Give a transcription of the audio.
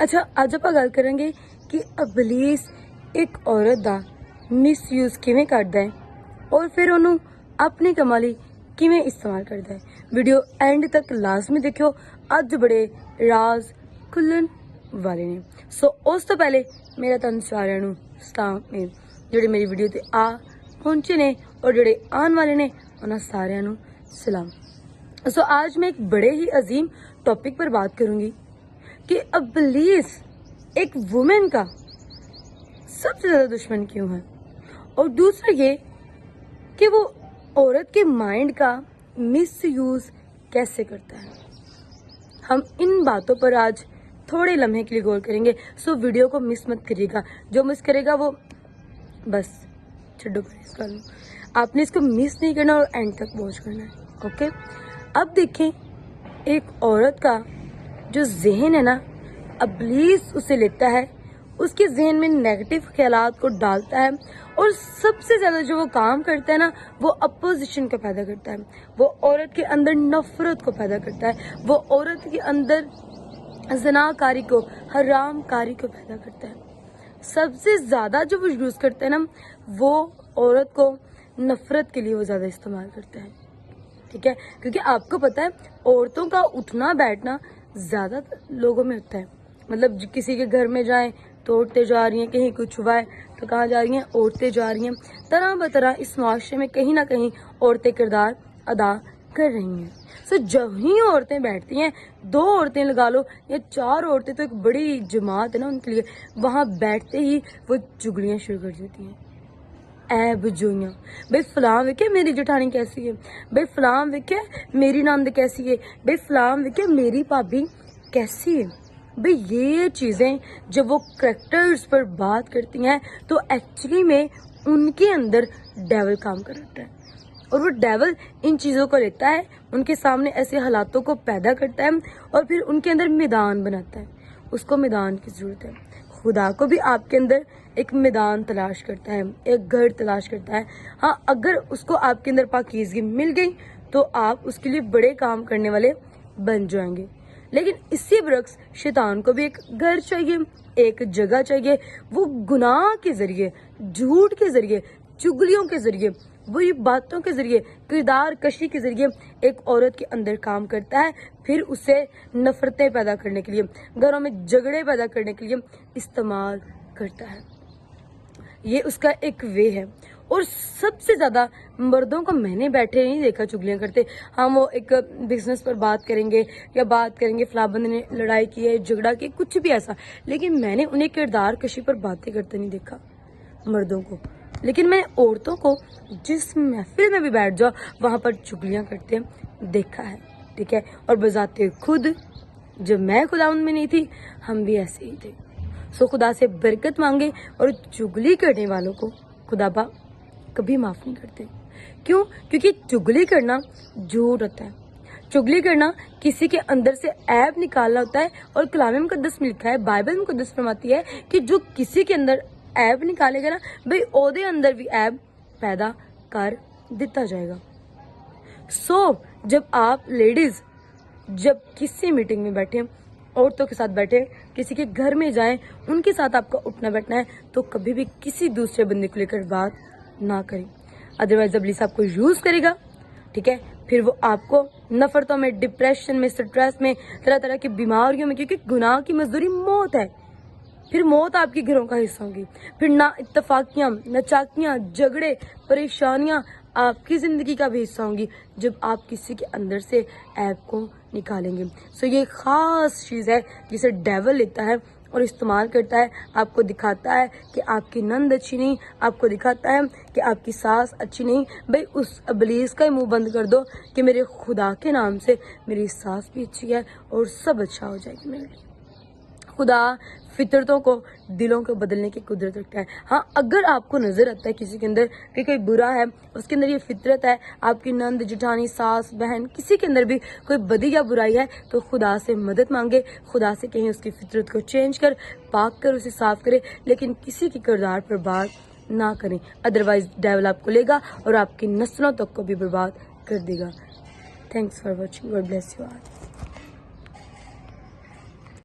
ਅੱਛਾ, ਅੱਜ ਆਪਾਂ ਗੱਲ ਕਰਾਂਗੇ ਕਿ ਇਬਲੀਸ ਇੱਕ ਔਰਤ ਦਾ ਮਿਸਯੂਜ਼ ਕਿਵੇਂ ਕਰਦਾ ਹੈ ਔਰ ਫਿਰ ਉਹਨੂੰ ਆਪਣੇ ਕੰਮਾਂ ਲਈ ਕਿਵੇਂ ਇਸਤੇਮਾਲ ਕਰਦਾ ਹੈ। ਵੀਡੀਓ ਐਂਡ ਤੱਕ ਲਾਜ਼ਮੀ ਦੇਖਿਓ, ਅੱਜ ਬੜੇ ਰਾਜ਼ ਖੁੱਲਣ ਵਾਲੇ ਨੇ। ਸੋ ਉਸ ਤੋਂ ਪਹਿਲੇ ਮੇਰਾ ਤੁਹਾਨੂੰ ਸਾਰਿਆਂ ਨੂੰ ਸਲਾਮ ਹੈ, ਜਿਹੜੇ ਮੇਰੀ ਵੀਡੀਓ ਤੇ ਆ ਪਹੁੰਚੇ ਨੇ और ਜਿਹੜੇ आने वाले ने उन्हें सारिਆਂ ਨੂੰ सलाम। सो आज मैं एक बड़े ही अजीम टॉपिक पर बात करूंगी कि इब्लीस एक वुमेन का सबसे ज़्यादा दुश्मन क्यों है, और दूसरा ये कि वो औरत के माइंड का मिसयूज़ कैसे करता है। हम इन बातों पर आज थोड़े लम्हे के लिए गौर करेंगे। सो वीडियो को मिस मत करिएगा, जो मिस करेगा वो बस छड्डो पर इस गल, आपने इसको मिस नहीं करना और एंड तक वॉच करना है। ओके, अब देखें एक औरत का जो जहन है ना, इब्लीस उसे लेता है, उसके जहन में नेगेटिव ख्यालात को डालता है और सबसे ज़्यादा जो वो काम करता है ना, वो अपोजिशन को पैदा करता है। वो औरत के अंदर नफरत को पैदा करता है, वो औरत के अंदर ज़नाकारी को, हरामकारी को पैदा करता है। सबसे ज़्यादा जो वो यूज़ करता है ना, वो औरत को नफरत के लिए वो ज़्यादा इस्तेमाल करता है। ठीक है, क्योंकि आपको पता है औरतों का उठना बैठना ज़्यादा लोगों में होता है। मतलब किसी के घर में जाएं तो औरतें जा रही हैं, कहीं कुछ हुआ है तो कहाँ जा रही हैं, औरतें जा रही हैं। तरह बतरह इस माशरे में कहीं ना कहीं औरतें किरदार अदा कर रही हैं। सो जब ही औरतें बैठती हैं, 2 औरतें लगा लो या 4 औरतें, तो एक बड़ी जमात है ना उनके लिए, वहाँ बैठते ही वो चुगलियाँ शुरू कर देती हैं। ऐब जोइयां, भाई फलां वेखे मेरी जठानी कैसी है, भाई फलां वेखे मेरी नंद कैसी है, भाई फलां वेखे मेरी भाभी कैसी है। भाई ये चीज़ें जब वो करैक्टर्स पर बात करती हैं तो एक्चुअली में उनके अंदर डेविल काम कर रहा है, और वो डेविल इन चीज़ों को लेता है, उनके सामने ऐसे हालातों को पैदा करता है और फिर उनके अंदर मैदान बनाता है। उसको मैदान की ज़रूरत है। खुदा को भी आपके अंदर एक मैदान तलाश करता है, एक घर तलाश करता है। हाँ, अगर उसको आपके अंदर पाकीज़गी मिल गई तो आप उसके लिए बड़े काम करने वाले बन जाएंगे। लेकिन इसी बरक्स शैतान को भी एक घर चाहिए, एक जगह चाहिए। वो गुनाह के ज़रिए, झूठ के ज़रिए, चुगलियों के ज़रिए, बुरी बातों के ज़रिए, किरदार कशी के ज़रिए एक औरत के अंदर काम करता है। फिर उसे नफ़रतें पैदा करने के लिए, घरों में झगड़े पैदा करने के लिए इस्तेमाल करता है। ये उसका एक वे है। और सबसे ज़्यादा मर्दों को मैंने बैठे नहीं देखा चुगलियाँ करते। हम वो एक बिजनेस पर बात करेंगे या बात करेंगे फलां बंदे ने लड़ाई की है, झगड़ा किया, कुछ भी ऐसा, लेकिन मैंने उन्हें किरदार कशी पर बातें करते नहीं देखा मर्दों को। लेकिन मैं औरतों को जिस महफिल में भी बैठ जाओ वहाँ पर चुगलियाँ करते देखा है। ठीक है, और बजाते खुद जब मैं खुदावंद में नहीं थी, हम भी ऐसे ही थे। सो खुदा से बरकत मांगे, और चुगली करने वालों को खुदा बा कभी माफ़ नहीं करते। क्यों? क्योंकि चुगली करना झूठ होता है। चुगली करना किसी के अंदर से ऐब निकालना होता है, और कलाम मुकद्दस में लिखा है, बाइबल मुकद्दस फरमाती है कि जो किसी के अंदर ऐब निकालेगा ना, भाई ओदे अंदर भी ऐब पैदा कर दिता जाएगा। सो जब आप लेडीज जब किसी मीटिंग में बैठे, औरतों के साथ बैठे, किसी के घर में जाएं, उनके साथ आपका उठना बैठना है, तो कभी भी किसी दूसरे बंदे को लेकर बात ना करें। अदरवाइज इब्लीस आपको यूज करेगा। ठीक है, फिर वो आपको नफरतों में, डिप्रेशन में, स्ट्रेस में, तरह तरह की बीमारियों में, क्योंकि गुनाह की मजदूरी मौत है। फिर मौत आपके घरों का हिस्सा होगी। फिर ना इत्तफाकियाँ, नचाकियाँ, झगड़े, परेशानियाँ आपकी ज़िंदगी का भी हिस्सा होंगी जब आप किसी के अंदर से ऐब को निकालेंगे। सो ये ख़ास चीज़ है जिसे डेविल लेता है और इस्तेमाल करता है। आपको दिखाता है कि आपकी नंद अच्छी नहीं, आपको दिखाता है कि आपकी सास अच्छी नहीं। भाई उस इब्लीस का ही मुंह बंद कर दो कि मेरे खुदा के नाम से मेरी सास भी अच्छी है और सब अच्छा हो जाएगी मेरे लिए। खुदा फितरतों को, दिलों को बदलने की कुदरत रखता है। हाँ, अगर आपको नजर आता है किसी के अंदर कि कोई बुरा है, उसके अंदर ये फितरत है, आपकी नंद, जेठानी, सास, बहन, किसी के अंदर भी कोई बदी या बुराई है, तो खुदा से मदद मांगे, खुदा से कहीं उसकी फितरत को चेंज कर, पाक कर, उसे साफ करे, लेकिन किसी के किरदार पर बात ना करें। अदरवाइज डेविल आपको लेगा और आपकी नस्लों तक को भी बर्बाद कर देगा। Thanks for watching. God bless you all.